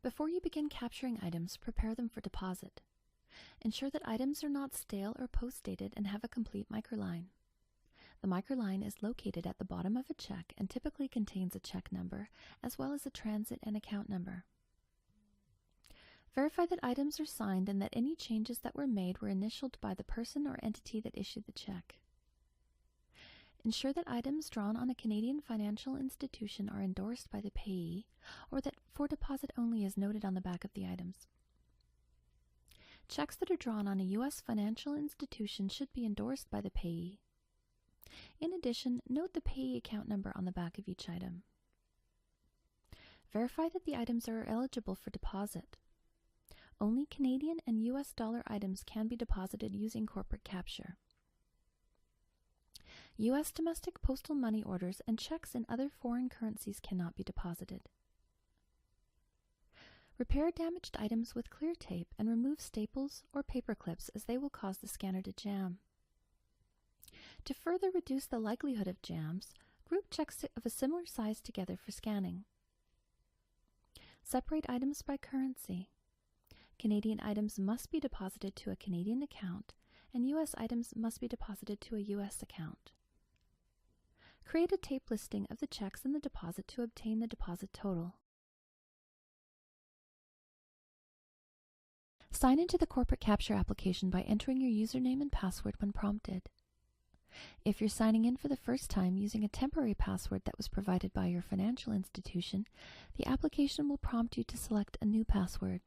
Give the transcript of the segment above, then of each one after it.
Before you begin capturing items, prepare them for deposit. Ensure that items are not stale or post-dated and have a complete microline. The microline is located at the bottom of a check and typically contains a check number, as well as a transit and account number. Verify that items are signed and that any changes that were made were initialed by the person or entity that issued the check. Ensure that items drawn on a Canadian financial institution are endorsed by the payee, or that for deposit only is noted on the back of the items. Checks that are drawn on a U.S. financial institution should be endorsed by the payee. In addition, note the payee account number on the back of each item. Verify that the items are eligible for deposit. Only Canadian and U.S. dollar items can be deposited using corporate capture. U.S. domestic postal money orders and checks in other foreign currencies cannot be deposited. Repair damaged items with clear tape and remove staples or paper clips, as they will cause the scanner to jam. To further reduce the likelihood of jams, group checks of a similar size together for scanning. Separate items by currency. Canadian items must be deposited to a Canadian account, and U.S. items must be deposited to a U.S. account. Create a tape listing of the checks and the deposit to obtain the deposit total. Sign into the corporate capture application by entering your username and password when prompted. If you're signing in for the first time using a temporary password that was provided by your financial institution, the application will prompt you to select a new password.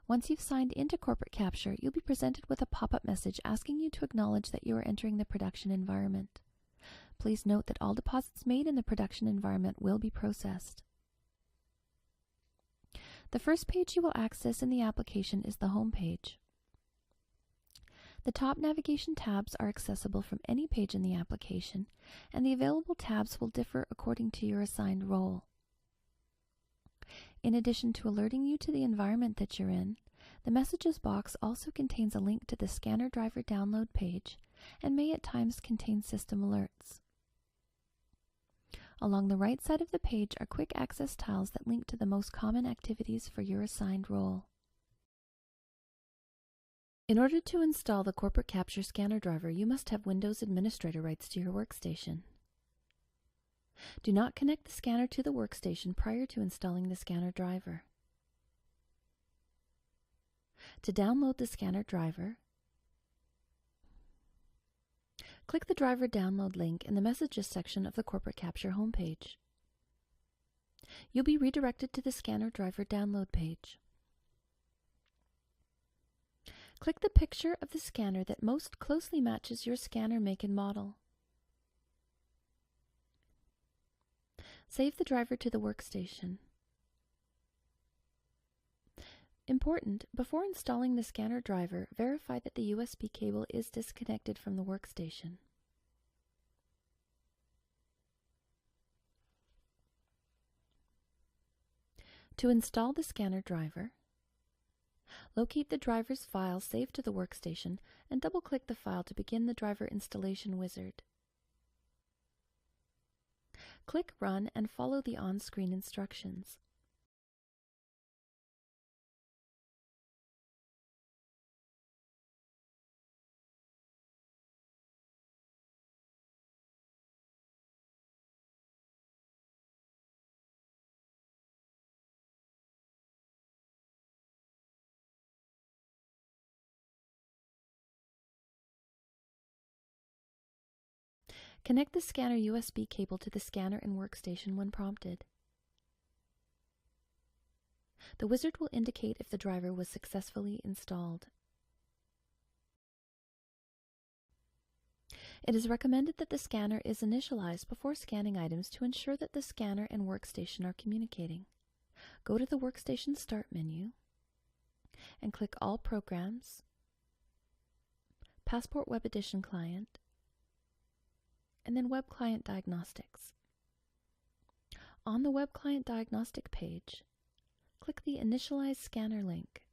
Once you've signed into corporate capture, you'll be presented with a pop-up message asking you to acknowledge that you are entering the production environment. Please note that all deposits made in the production environment will be processed. The first page you will access in the application is the home page. The top navigation tabs are accessible from any page in the application, and the available tabs will differ according to your assigned role. In addition to alerting you to the environment that you're in, the Messages box also contains a link to the scanner driver download page and may at times contain system alerts. Along the right side of the page are quick access tiles that link to the most common activities for your assigned role. In order to install the Corporate Capture Scanner driver, you must have Windows administrator rights to your workstation. Do not connect the scanner to the workstation prior to installing the scanner driver. To download the scanner driver, click the driver download link in the Messages section of the Corporate Capture homepage. You'll be redirected to the scanner driver download page. Click the picture of the scanner that most closely matches your scanner make and model. Save the driver to the workstation. Important, before installing the scanner driver, verify that the USB cable is disconnected from the workstation. To install the scanner driver, locate the driver's file saved to the workstation and double-click the file to begin the driver installation wizard. Click Run and follow the on-screen instructions. Connect the scanner USB cable to the scanner and workstation when prompted. The wizard will indicate if the driver was successfully installed. It is recommended that the scanner is initialized before scanning items to ensure that the scanner and workstation are communicating. Go to the Workstation Start menu and click All Programs, Passport Web Edition Client, and then Web Client Diagnostics. On the Web Client Diagnostic page, click the Initialize Scanner link.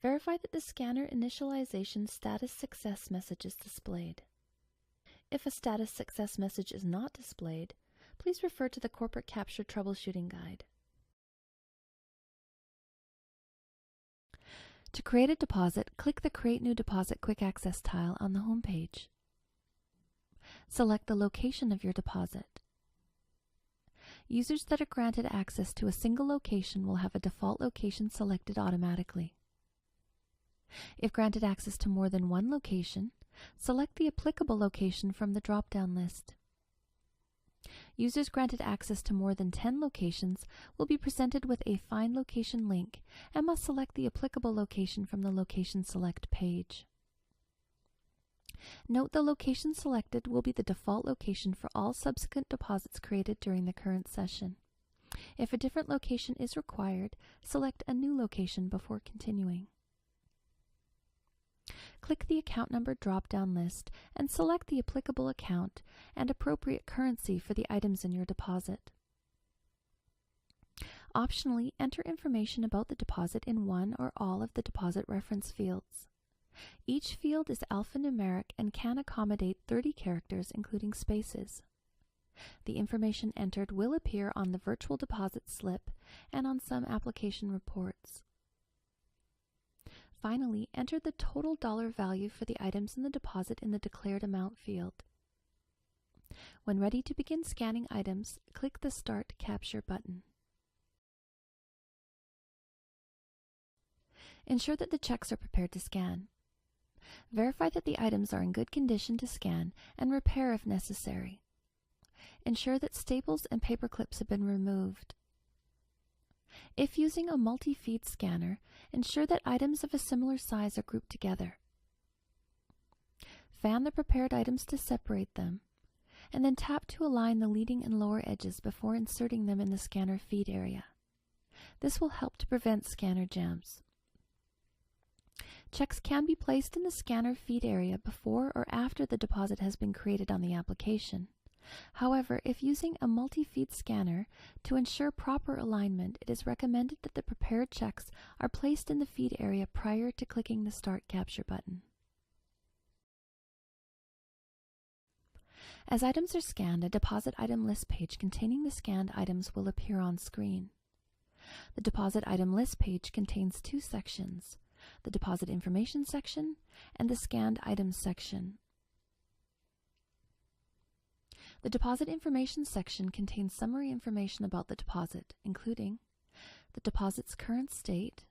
Verify that the scanner initialization status success message is displayed. If a status success message is not displayed, please refer to the Corporate Capture Troubleshooting Guide. To create a deposit, click the Create New Deposit Quick Access tile on the home page. Select the location of your deposit. Users that are granted access to a single location will have a default location selected automatically. If granted access to more than one location, select the applicable location from the drop-down list. Users granted access to more than 10 locations will be presented with a Find Location link and must select the applicable location from the Location Select page. Note the location selected will be the default location for all subsequent deposits created during the current session. If a different location is required, select a new location before continuing. Click the account number drop-down list and select the applicable account and appropriate currency for the items in your deposit. Optionally, enter information about the deposit in one or all of the deposit reference fields. Each field is alphanumeric and can accommodate 30 characters, including spaces. The information entered will appear on the virtual deposit slip and on some application reports. Finally, enter the total dollar value for the items in the deposit in the Declared Amount field. When ready to begin scanning items, click the Start Capture button. Ensure that the checks are prepared to scan. Verify that the items are in good condition to scan and repair if necessary. Ensure that staples and paper clips have been removed. If using a multi-feed scanner, ensure that items of a similar size are grouped together. Fan the prepared items to separate them, and then tap to align the leading and lower edges before inserting them in the scanner feed area. This will help to prevent scanner jams. Checks can be placed in the scanner feed area before or after the deposit has been created on the application. However, if using a multi-feed scanner, to ensure proper alignment, it is recommended that the prepared checks are placed in the feed area prior to clicking the Start Capture button. As items are scanned, a deposit item list page containing the scanned items will appear on screen. The deposit item list page contains two sections: the deposit information section and the scanned items section. The deposit information section contains summary information about the deposit, including the deposit's current state,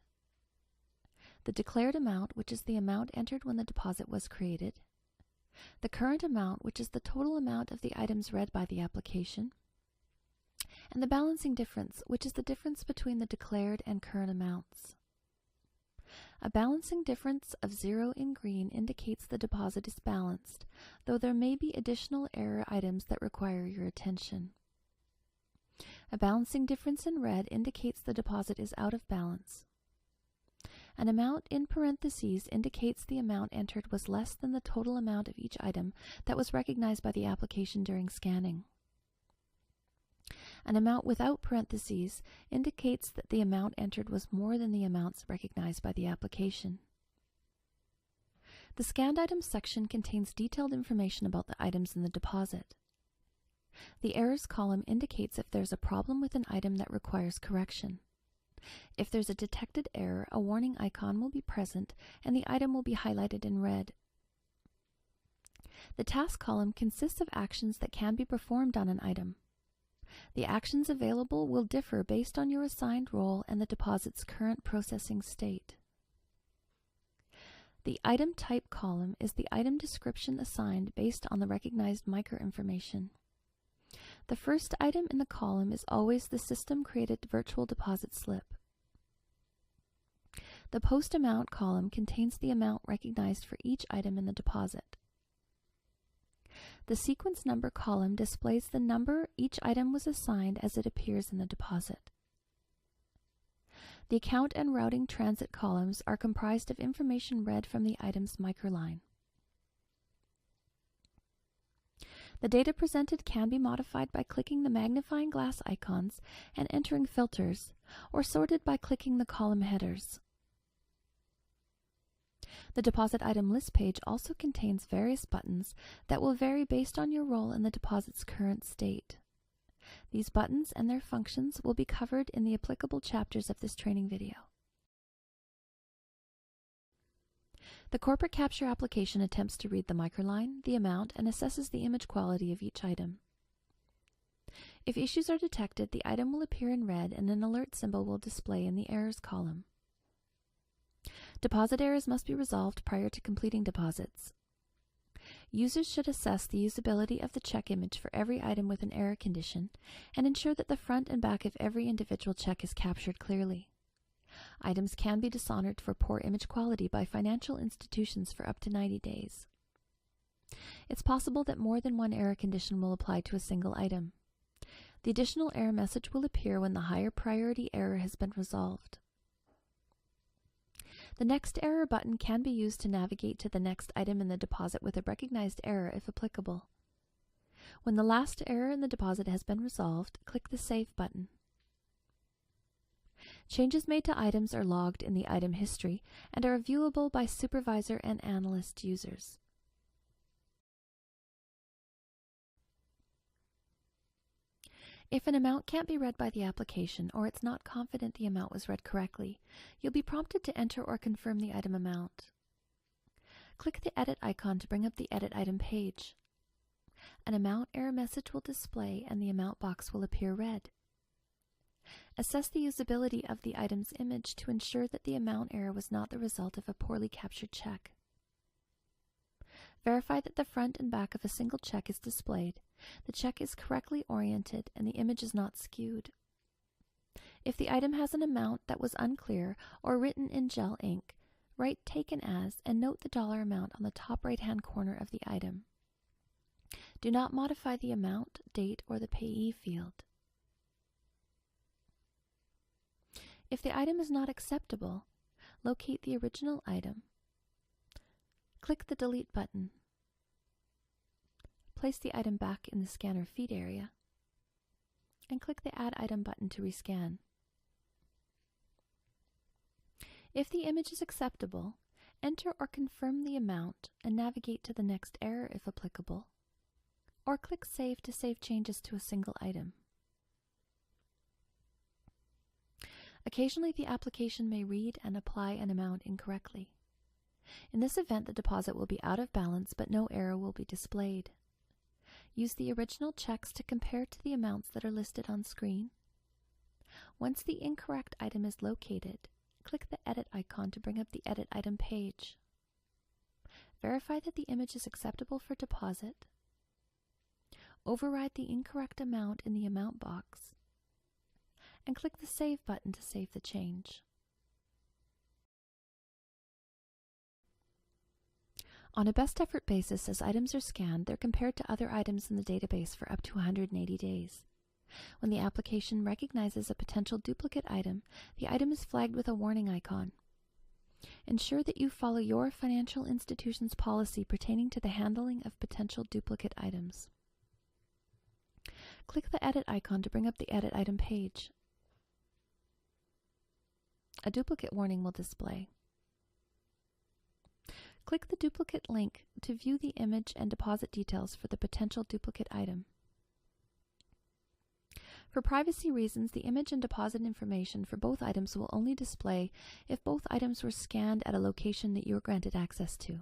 the declared amount, which is the amount entered when the deposit was created, the current amount, which is the total amount of the items read by the application, and the balancing difference, which is the difference between the declared and current amounts. A balancing difference of 0 in green indicates the deposit is balanced, though there may be additional error items that require your attention. A balancing difference in red indicates the deposit is out of balance. An amount in parentheses indicates the amount entered was less than the total amount of each item that was recognized by the application during scanning. An amount without parentheses indicates that the amount entered was more than the amounts recognized by the application. The Scanned Items section contains detailed information about the items in the deposit. The Errors column indicates if there's a problem with an item that requires correction. If there's a detected error, a warning icon will be present and the item will be highlighted in red. The Task column consists of actions that can be performed on an item. The actions available will differ based on your assigned role and the deposit's current processing state. The Item Type column is the item description assigned based on the recognized MICR information. The first item in the column is always the system-created virtual deposit slip. The Post Amount column contains the amount recognized for each item in the deposit. The Sequence Number column displays the number each item was assigned as it appears in the deposit. The Account and Routing Transit columns are comprised of information read from the item's MICR line. The data presented can be modified by clicking the magnifying glass icons and entering filters, or sorted by clicking the column headers. The Deposit Item List page also contains various buttons that will vary based on your role in the deposit's current state. These buttons and their functions will be covered in the applicable chapters of this training video. The corporate capture application attempts to read the microline, the amount, and assesses the image quality of each item. If issues are detected, the item will appear in red and an alert symbol will display in the errors column. Deposit errors must be resolved prior to completing deposits. Users should assess the usability of the check image for every item with an error condition and ensure that the front and back of every individual check is captured clearly. Items can be dishonored for poor image quality by financial institutions for up to 90 days. It's possible that more than one error condition will apply to a single item. The additional error message will appear when the higher priority error has been resolved. The Next Error button can be used to navigate to the next item in the deposit with a recognized error if applicable. When the last error in the deposit has been resolved, click the Save button. Changes made to items are logged in the item history and are viewable by supervisor and analyst users. If an amount can't be read by the application or it's not confident the amount was read correctly, you'll be prompted to enter or confirm the item amount. Click the Edit icon to bring up the Edit Item page. An amount error message will display and the amount box will appear red. Assess the usability of the item's image to ensure that the amount error was not the result of a poorly captured check. Verify that the front and back of a single check is displayed, the check is correctly oriented, and the image is not skewed. If the item has an amount that was unclear or written in gel ink, write Taken As and note the dollar amount on the top right-hand corner of the item. Do not modify the amount, date, or the payee field. If the item is not acceptable, locate the original item. Click the Delete button. Place the item back in the scanner feed area, and click the Add Item button to rescan. If the image is acceptable, enter or confirm the amount and navigate to the next error if applicable, or click Save to save changes to a single item. Occasionally, the application may read and apply an amount incorrectly. In this event, the deposit will be out of balance, but no error will be displayed. Use the original checks to compare to the amounts that are listed on screen. Once the incorrect item is located, click the Edit icon to bring up the Edit Item page. Verify that the image is acceptable for deposit. Override the incorrect amount in the amount box, and click the Save button to save the change. On a best effort basis, as items are scanned, they're compared to other items in the database for up to 180 days. When the application recognizes a potential duplicate item, the item is flagged with a warning icon. Ensure that you follow your financial institution's policy pertaining to the handling of potential duplicate items. Click the Edit icon to bring up the Edit Item page. A duplicate warning will display. Click the duplicate link to view the image and deposit details for the potential duplicate item. For privacy reasons, the image and deposit information for both items will only display if both items were scanned at a location that you were granted access to.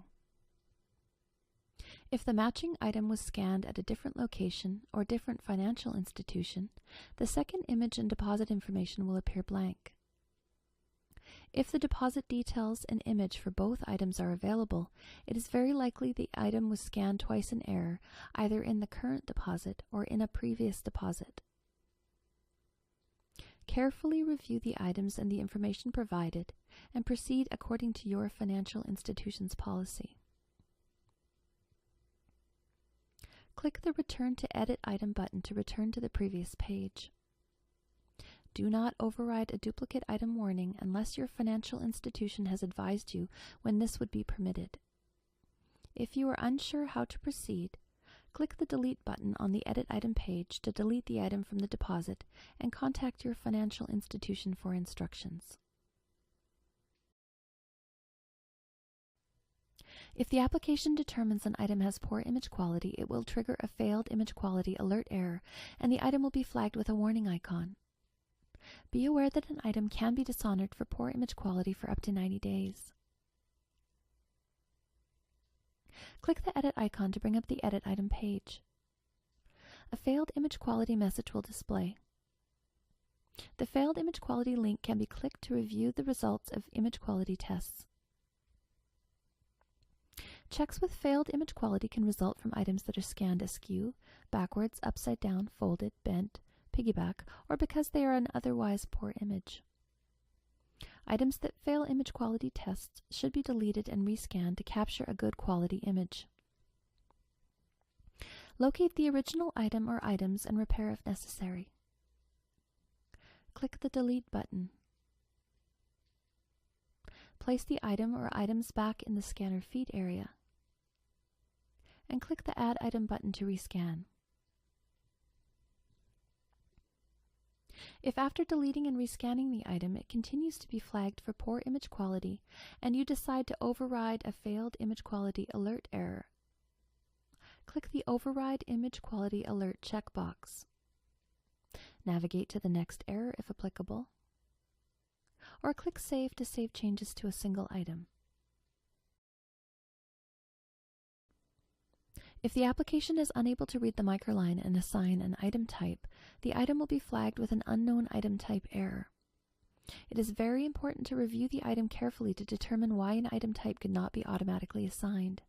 If the matching item was scanned at a different location or different financial institution, the second image and deposit information will appear blank. If the deposit details and image for both items are available, it is very likely the item was scanned twice in error, either in the current deposit or in a previous deposit. Carefully review the items and the information provided, and proceed according to your financial institution's policy. Click the Return to Edit Item button to return to the previous page. Do not override a duplicate item warning unless your financial institution has advised you when this would be permitted. If you are unsure how to proceed, click the Delete button on the Edit Item page to delete the item from the deposit and contact your financial institution for instructions. If the application determines an item has poor image quality, it will trigger a failed image quality alert error, and the item will be flagged with a warning icon. Be aware that an item can be dishonored for poor image quality for up to 90 days. Click the Edit icon to bring up the Edit Item page. A failed image quality message will display. The failed image quality link can be clicked to review the results of image quality tests. Checks with failed image quality can result from items that are scanned askew, backwards, upside down, folded, bent, piggyback, or because they are an otherwise poor image. Items that fail image quality tests should be deleted and rescanned to capture a good quality image. Locate the original item or items and repair if necessary. Click the Delete button. Place the item or items back in the scanner feed area. And click the Add Item button to rescan. If after deleting and rescanning the item it continues to be flagged for poor image quality and you decide to override a failed image quality alert error, click the Override Image Quality Alert checkbox. Navigate to the next error if applicable, or click Save to save changes to a single item. If the application is unable to read the microline and assign an item type, the item will be flagged with an unknown item type error. It is very important to review the item carefully to determine why an item type could not be automatically assigned.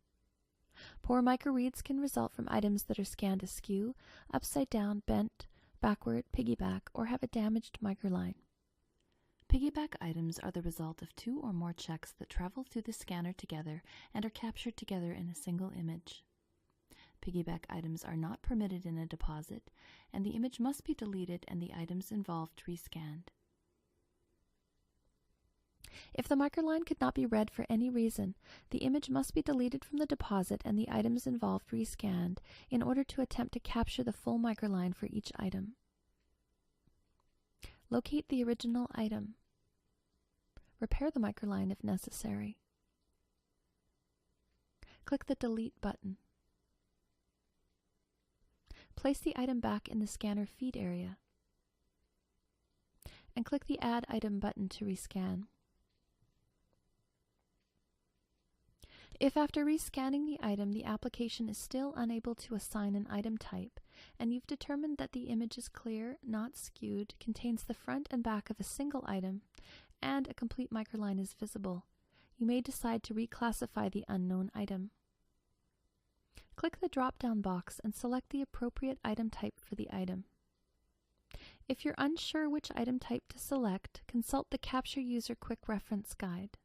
Poor microreads can result from items that are scanned askew, upside down, bent, backward, piggyback, or have a damaged microline. Piggyback items are the result of two or more checks that travel through the scanner together and are captured together in a single image. Piggyback items are not permitted in a deposit, and the image must be deleted and the items involved rescanned. If the microline could not be read for any reason, the image must be deleted from the deposit and the items involved rescanned in order to attempt to capture the full microline for each item. Locate the original item. Repair the microline if necessary. Click the Delete button. Place the item back in the scanner feed area, and click the Add Item button to rescan. If after rescanning the item the application is still unable to assign an item type, and you've determined that the image is clear, not skewed, contains the front and back of a single item, and a complete microline is visible, you may decide to reclassify the unknown item. Click the drop-down box and select the appropriate item type for the item. If you're unsure which item type to select, consult the Capture User Quick Reference Guide.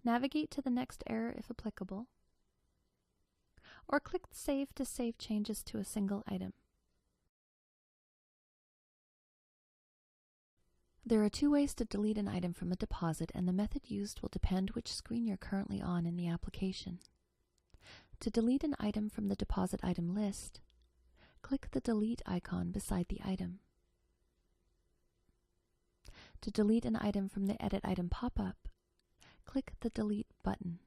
Navigate to the next error if applicable, or click Save to save changes to a single item. There are two ways to delete an item from a deposit, and the method used will depend which screen you're currently on in the application. To delete an item from the deposit item list, click the Delete icon beside the item. To delete an item from the Edit Item pop-up, click the Delete button.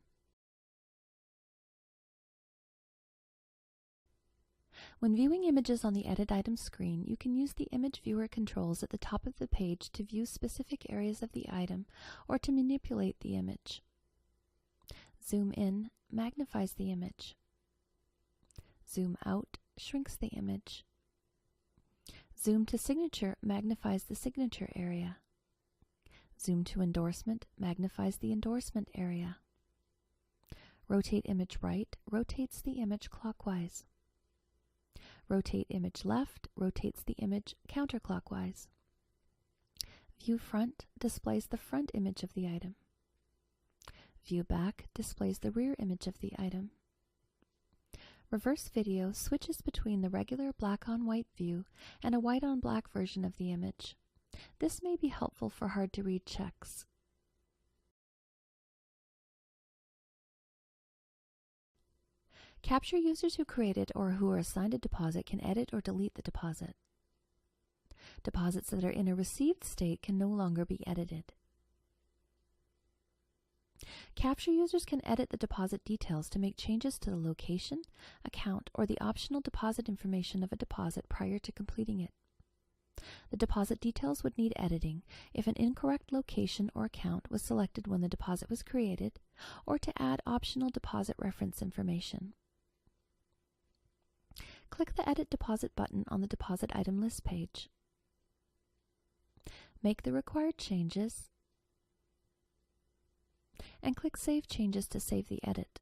When viewing images on the Edit Item screen, you can use the Image Viewer controls at the top of the page to view specific areas of the item or to manipulate the image. Zoom in magnifies the image. Zoom out shrinks the image. Zoom to signature magnifies the signature area. Zoom to endorsement magnifies the endorsement area. Rotate image right rotates the image clockwise. Rotate image left rotates the image counterclockwise. View front displays the front image of the item. View back displays the rear image of the item. Reverse video switches between the regular black-on-white view and a white-on-black version of the image. This may be helpful for hard-to-read checks. Capture users who created or who are assigned a deposit can edit or delete the deposit. Deposits that are in a received state can no longer be edited. Capture users can edit the deposit details to make changes to the location, account, or the optional deposit information of a deposit prior to completing it. The deposit details would need editing if an incorrect location or account was selected when the deposit was created, or to add optional deposit reference information. Click the Edit Deposit button on the Deposit Item List page. Make the required changes, and click Save Changes to save the edit.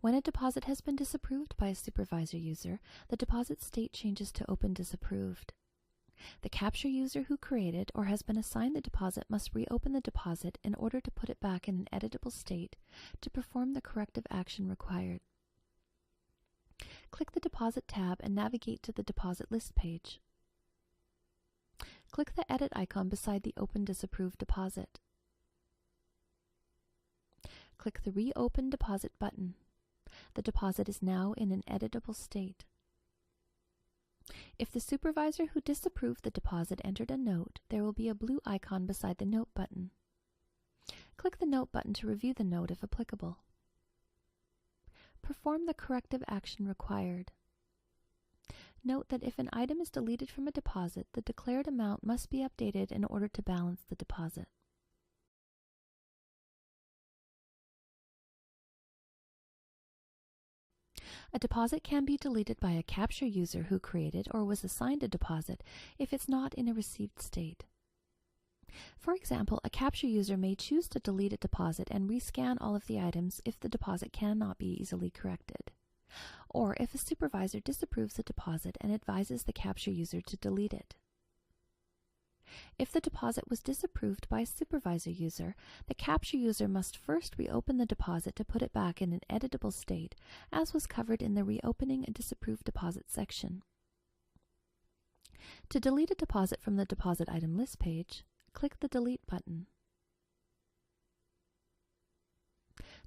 When a deposit has been disapproved by a supervisor user, the deposit state changes to Open Disapproved. The capture user who created or has been assigned the deposit must reopen the deposit in order to put it back in an editable state to perform the corrective action required. Click the Deposit tab and navigate to the Deposit List page. Click the Edit icon beside the Open Disapproved deposit. Click the Reopen Deposit button. The deposit is now in an editable state. If the supervisor who disapproved the deposit entered a note, there will be a blue icon beside the Note button. Click the Note button to review the note if applicable. Perform the corrective action required. Note that if an item is deleted from a deposit, the declared amount must be updated in order to balance the deposit. A deposit can be deleted by a capture user who created or was assigned a deposit if it's not in a received state. For example, a capture user may choose to delete a deposit and rescan all of the items if the deposit cannot be easily corrected, or if a supervisor disapproves a deposit and advises the capture user to delete it. If the deposit was disapproved by a supervisor user, the capture user must first reopen the deposit to put it back in an editable state, as was covered in the Reopening a Disapproved Deposit section. To delete a deposit from the Deposit Item List page, click the Delete button.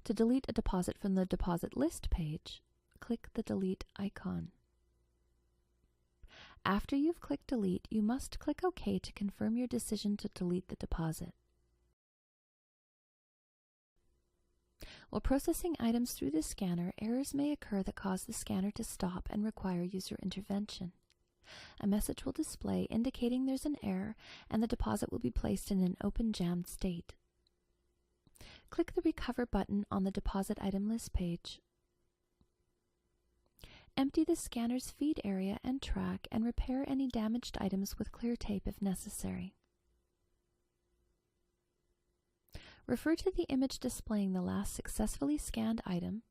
To delete a deposit from the Deposit List page, click the Delete icon. After you've clicked Delete, you must click OK to confirm your decision to delete the deposit. While processing items through the scanner, errors may occur that cause the scanner to stop and require user intervention. A message will display indicating there's an error and the deposit will be placed in an open jammed state. Click the Recover button on the Deposit Item List page. Empty the scanner's feed area and track and repair any damaged items with clear tape if necessary. Refer to the image displaying the last successfully scanned item.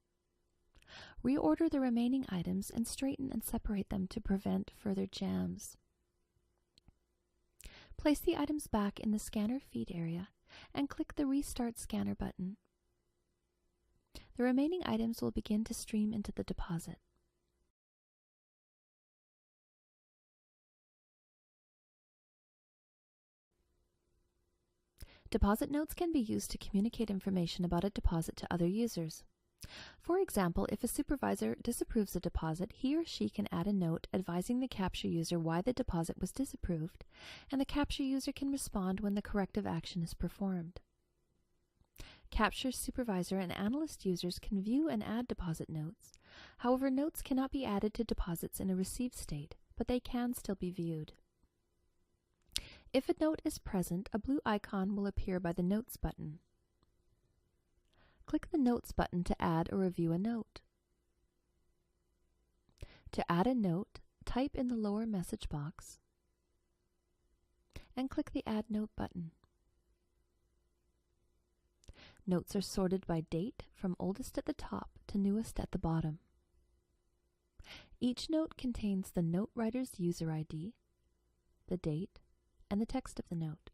Reorder the remaining items and straighten and separate them to prevent further jams. Place the items back in the scanner feed area and click the Restart Scanner button. The remaining items will begin to stream into the deposit. Deposit notes can be used to communicate information about a deposit to other users. For example, if a supervisor disapproves a deposit, he or she can add a note advising the capture user why the deposit was disapproved, and the capture user can respond when the corrective action is performed. Capture, supervisor, and analyst users can view and add deposit notes. However, notes cannot be added to deposits in a received state, but they can still be viewed. If a note is present, a blue icon will appear by the Notes button. Click the Notes button to add or review a note. To add a note, type in the lower message box and click the Add Note button. Notes are sorted by date from oldest at the top to newest at the bottom. Each note contains the note writer's user ID, the date, and the text of the note.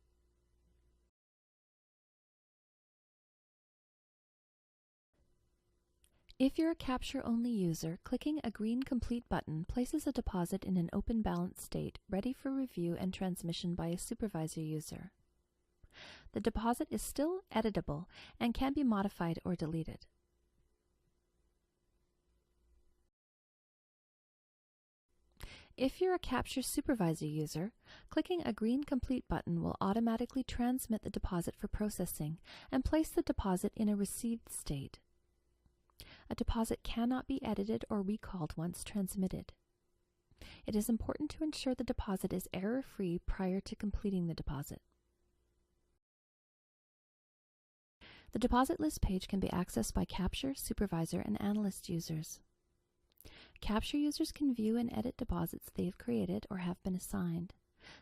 If you're a capture-only user, clicking a green Complete button places a deposit in an open balance state, ready for review and transmission by a supervisor user. The deposit is still editable and can be modified or deleted. If you're a Capture Supervisor user, clicking a green Complete button will automatically transmit the deposit for processing and place the deposit in a received state. A deposit cannot be edited or recalled once transmitted. It is important to ensure the deposit is error-free prior to completing the deposit. The deposit list page can be accessed by Capture, Supervisor, and Analyst users. Capture users can view and edit deposits they have created or have been assigned.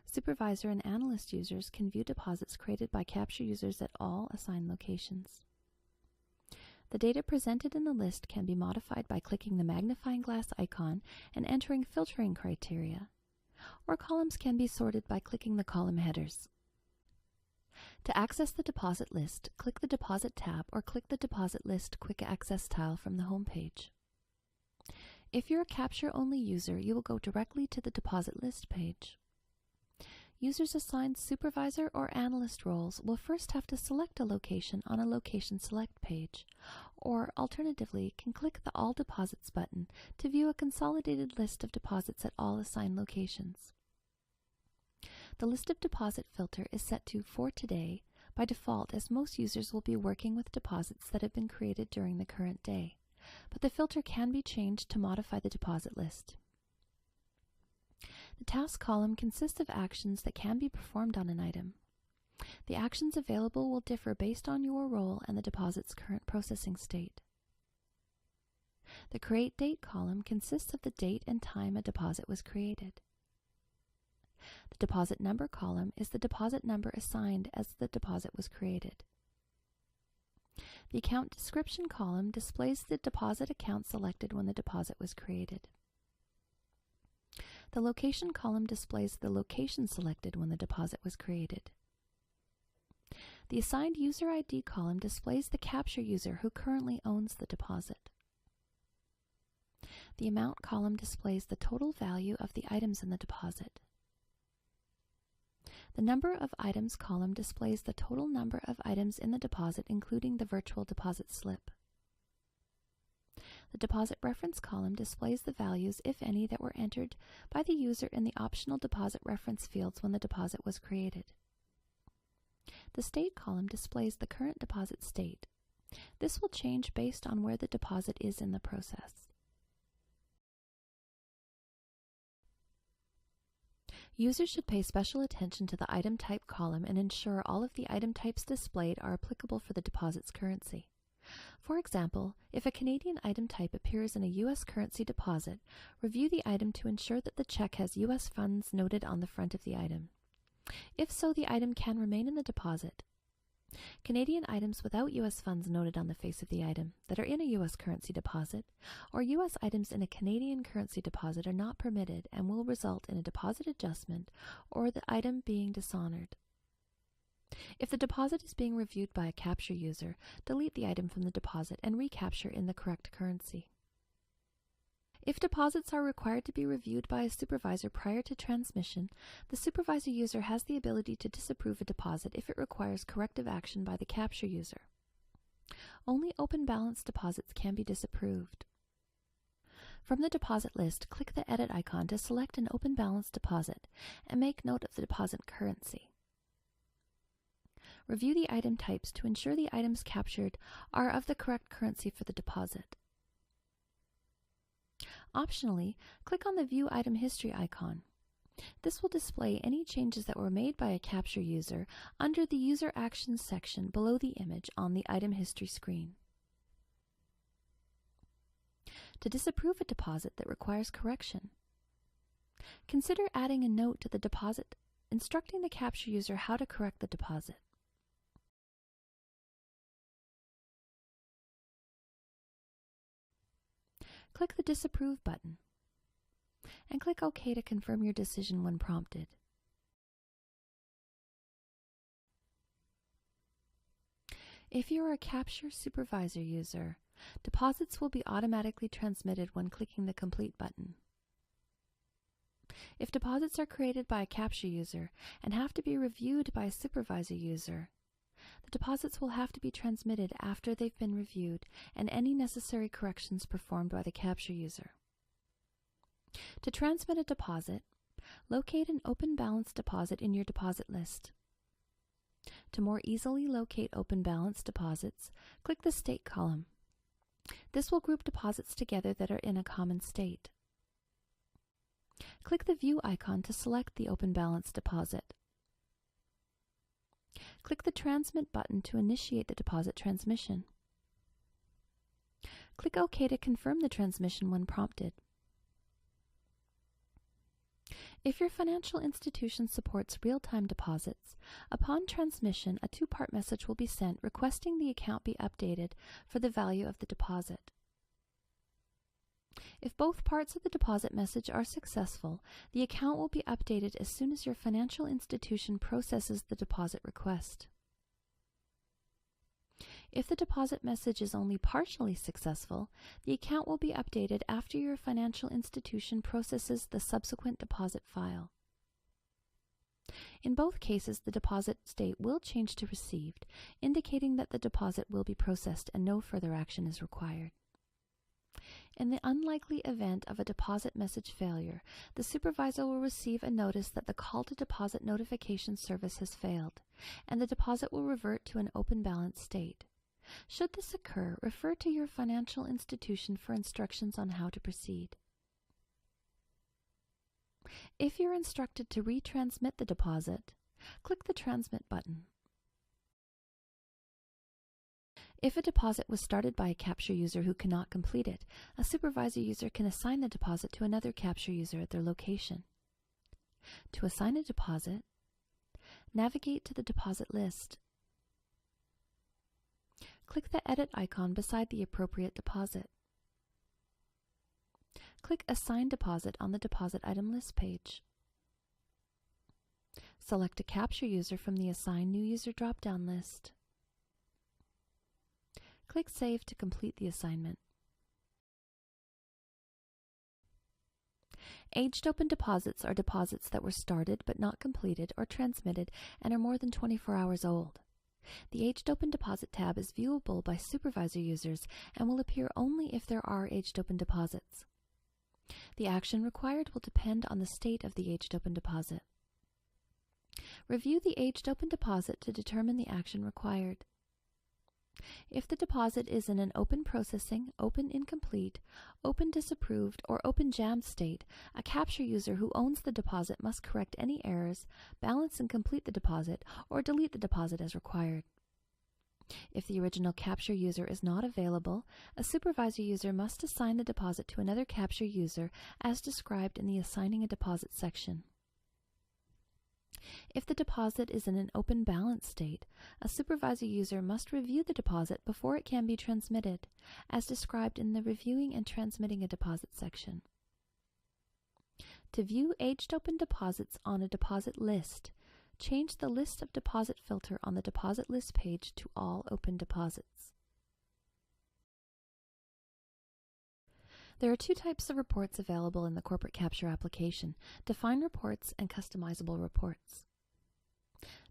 Supervisor and Analyst users can view deposits created by Capture users at all assigned locations. The data presented in the list can be modified by clicking the magnifying glass icon and entering filtering criteria, or columns can be sorted by clicking the column headers. To access the deposit list, click the Deposit tab or click the Deposit List Quick Access tile from the home page. If you're a Capture-only user, you will go directly to the Deposit List page. Users assigned Supervisor or Analyst roles will first have to select a location on a Location Select page, or alternatively can click the All Deposits button to view a consolidated list of deposits at all assigned locations. The List of Deposit filter is set to For Today by default, as most users will be working with deposits that have been created during the current day, but the filter can be changed to modify the deposit list. The task column consists of actions that can be performed on an item. The actions available will differ based on your role and the deposit's current processing state. The Create Date column consists of the date and time a deposit was created. The Deposit Number column is the deposit number assigned as the deposit was created. The Account Description column displays the deposit account selected when the deposit was created. The Location column displays the location selected when the deposit was created. The Assigned User ID column displays the Capture user who currently owns the deposit. The Amount column displays the total value of the items in the deposit. The Number of Items column displays the total number of items in the deposit, including the virtual deposit slip. The Deposit Reference column displays the values, if any, that were entered by the user in the optional deposit reference fields when the deposit was created. The State column displays the current deposit state. This will change based on where the deposit is in the process. Users should pay special attention to the Item Type column and ensure all of the item types displayed are applicable for the deposit's currency. For example, if a Canadian item type appears in a U.S. currency deposit, review the item to ensure that the check has U.S. funds noted on the front of the item. If so, the item can remain in the deposit. Canadian items without U.S. funds noted on the face of the item that are in a U.S. currency deposit, or U.S. items in a Canadian currency deposit are not permitted and will result in a deposit adjustment or the item being dishonored. If the deposit is being reviewed by a Capture user, delete the item from the deposit and recapture in the correct currency. If deposits are required to be reviewed by a supervisor prior to transmission, the supervisor user has the ability to disapprove a deposit if it requires corrective action by the Capture user. Only open balance deposits can be disapproved. From the deposit list, click the Edit icon to select an open balance deposit and make note of the deposit currency. Review the item types to ensure the items captured are of the correct currency for the deposit. Optionally, click on the View Item History icon. This will display any changes that were made by a Capture user under the User Actions section below the image on the Item History screen. To disapprove a deposit that requires correction, consider adding a note to the deposit instructing the Capture user how to correct the deposit. Click the Disapprove button and click OK to confirm your decision when prompted. If you are a Capture Supervisor user, deposits will be automatically transmitted when clicking the Complete button. If deposits are created by a Capture user and have to be reviewed by a Supervisor user, the deposits will have to be transmitted after they've been reviewed and any necessary corrections performed by the Capture user. To transmit a deposit, locate an open balance deposit in your deposit list. To more easily locate open balance deposits, click the State column. This will group deposits together that are in a common state. Click the View icon to select the open balance deposit. Click the Transmit button to initiate the deposit transmission. Click OK to confirm the transmission when prompted. If your financial institution supports real-time deposits, upon transmission, a two-part message will be sent requesting the account be updated for the value of the deposit. If both parts of the deposit message are successful, the account will be updated as soon as your financial institution processes the deposit request. If the deposit message is only partially successful, the account will be updated after your financial institution processes the subsequent deposit file. In both cases, the deposit state will change to received, indicating that the deposit will be processed and no further action is required. In the unlikely event of a deposit message failure, the supervisor will receive a notice that the call to deposit notification service has failed, and the deposit will revert to an open balance state. Should this occur, refer to your financial institution for instructions on how to proceed. If you're instructed to retransmit the deposit, click the Transmit button. If a deposit was started by a capture user who cannot complete it, a supervisor user can assign the deposit to another capture user at their location. To assign a deposit, navigate to the deposit list. Click the Edit icon beside the appropriate deposit. Click Assign Deposit on the Deposit Item List page. Select a capture user from the Assign New User drop-down list. Click Save to complete the assignment. Aged open deposits are deposits that were started but not completed or transmitted and are more than 24 hours old. The Aged Open Deposit tab is viewable by supervisor users and will appear only if there are aged open deposits. The action required will depend on the state of the aged open deposit. Review the aged open deposit to determine the action required. If the deposit is in an open processing, open incomplete, open disapproved, or open jammed state, a capture user who owns the deposit must correct any errors, balance and complete the deposit, or delete the deposit as required. If the original capture user is not available, a supervisor user must assign the deposit to another capture user as described in the Assigning a Deposit section. If the deposit is in an open balance state, a supervisor user must review the deposit before it can be transmitted, as described in the Reviewing and Transmitting a Deposit section. To view aged open deposits on a deposit list, change the List of Deposit filter on the Deposit List page to All Open Deposits. There are two types of reports available in the Corporate Capture application: Define Reports and Customizable Reports.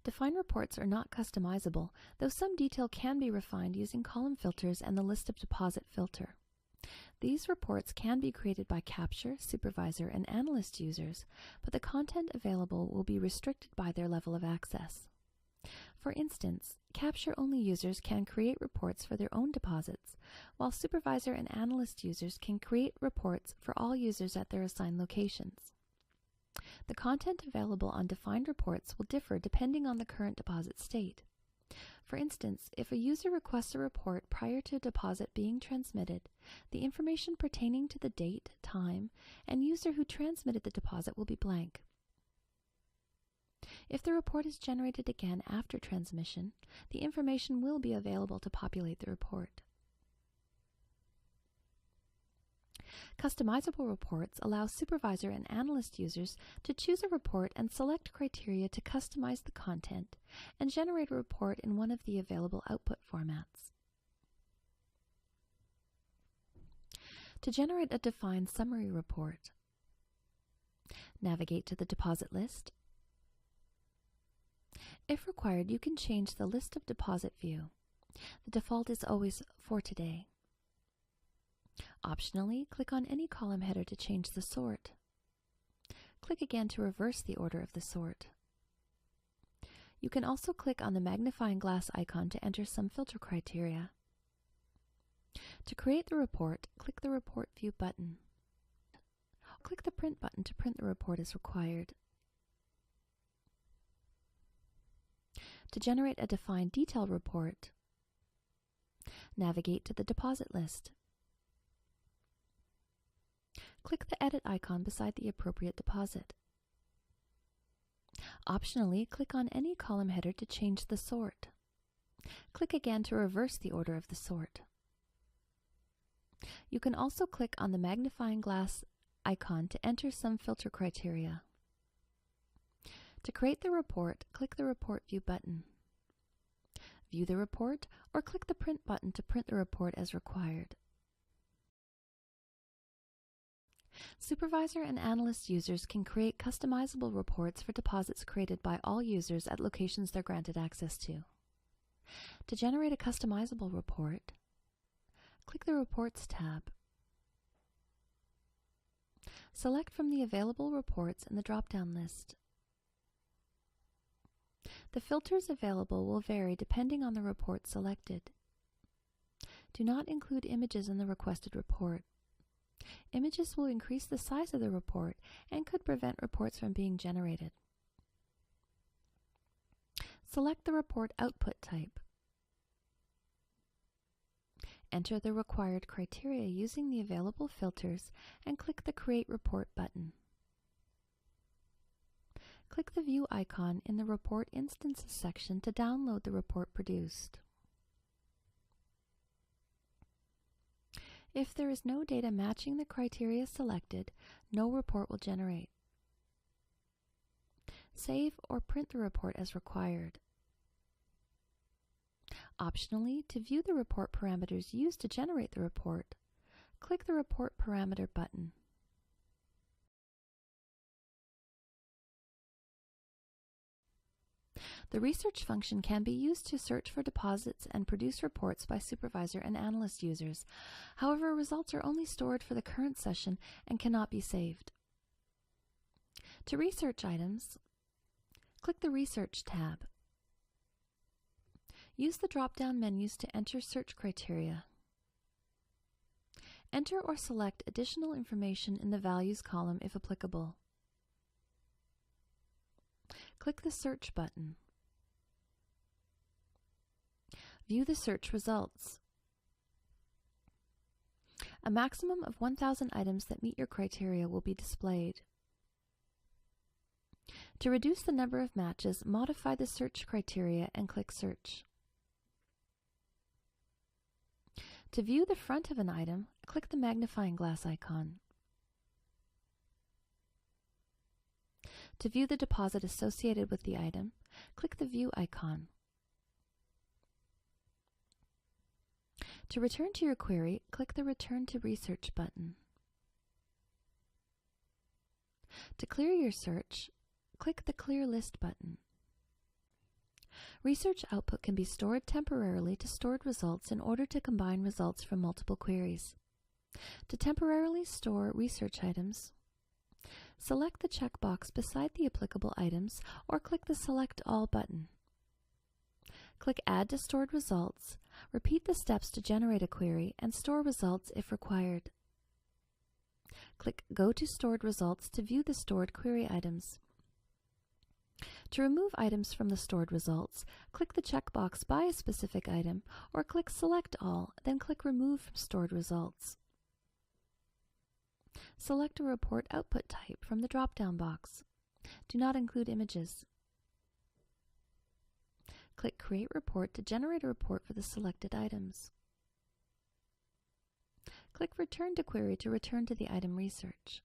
Define reports are not customizable, though some detail can be refined using column filters and the List of Deposit filter. These reports can be created by capture, supervisor, and analyst users, but the content available will be restricted by their level of access. For instance, capture-only users can create reports for their own deposits, while supervisor and analyst users can create reports for all users at their assigned locations. The content available on defined reports will differ depending on the current deposit state. For instance, if a user requests a report prior to a deposit being transmitted, the information pertaining to the date, time, and user who transmitted the deposit will be blank. If the report is generated again after transmission, the information will be available to populate the report. Customizable reports allow supervisor and analyst users to choose a report and select criteria to customize the content and generate a report in one of the available output formats. To generate a defined summary report, navigate to the deposit list. If required, you can change the List of Deposit view. The default is always For Today. Optionally, click on any column header to change the sort. Click again to reverse the order of the sort. You can also click on the magnifying glass icon to enter some filter criteria. To create the report, click the Report View button. Click the Print button to print the report as required. To generate a defined detail report, navigate to the deposit list. Click the Edit icon beside the appropriate deposit. Optionally, click on any column header to change the sort. Click again to reverse the order of the sort. You can also click on the magnifying glass icon to enter some filter criteria. To create the report, click the Report View button. View the report, or click the Print button to print the report as required. Supervisor and analyst users can create customizable reports for deposits created by all users at locations they're granted access to. To generate a customizable report, click the Reports tab. Select from the available reports in the drop-down list. The filters available will vary depending on the report selected. Do not include images in the requested report. Images will increase the size of the report and could prevent reports from being generated. Select the report output type. Enter the required criteria using the available filters and click the Create Report button. Click the View icon in the Report Instances section to download the report produced. If there is no data matching the criteria selected, no report will generate. Save or print the report as required. Optionally, to view the report parameters used to generate the report, click the Report Parameter button. The research function can be used to search for deposits and produce reports by supervisor and analyst users. However, results are only stored for the current session and cannot be saved. To research items, click the Research tab. Use the drop-down menus to enter search criteria. Enter or select additional information in the Values column if applicable. Click the Search button. View the search results. A maximum of 1,000 items that meet your criteria will be displayed. To reduce the number of matches, modify the search criteria and click Search. To view the front of an item, click the magnifying glass icon. To view the deposit associated with the item, click the View icon. To return to your query, click the Return to Research button. To clear your search, click the Clear List button. Research output can be stored temporarily to stored results in order to combine results from multiple queries. To temporarily store research items, select the checkbox beside the applicable items or click the Select All button. Click Add to Stored Results, repeat the steps to generate a query, and store results if required. Click Go to Stored Results to view the stored query items. To remove items from the stored results, click the checkbox by a specific item or click Select All, then click Remove from Stored Results. Select a report output type from the drop-down box. Do not include images. Click Create Report to generate a report for the selected items. Click Return to Query to return to the item research.